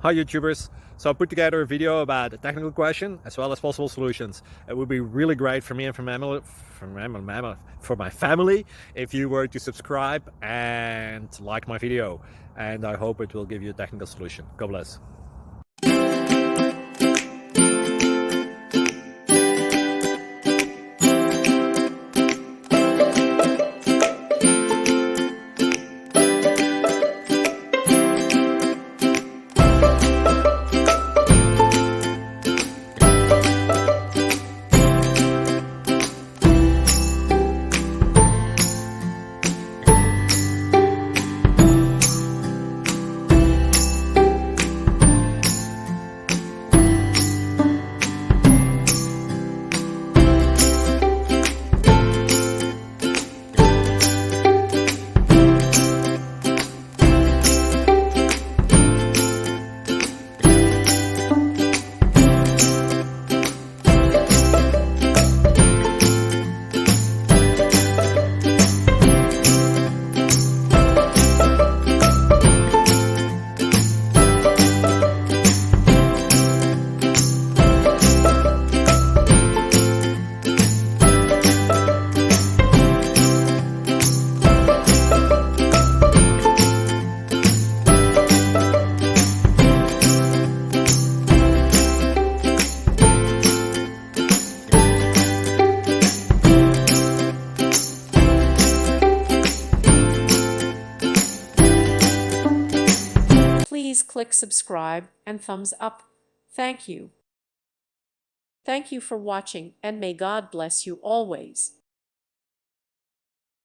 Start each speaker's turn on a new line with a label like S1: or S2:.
S1: Hi YouTubers! So I put together a video about a technical question as well as possible solutions. It would be really great for me and for my family if you were to subscribe and like my video, and I hope it will give you a technical solution. God bless.
S2: Please click subscribe and thumbs up. Thank you. Thank you for watching, and may God bless you always.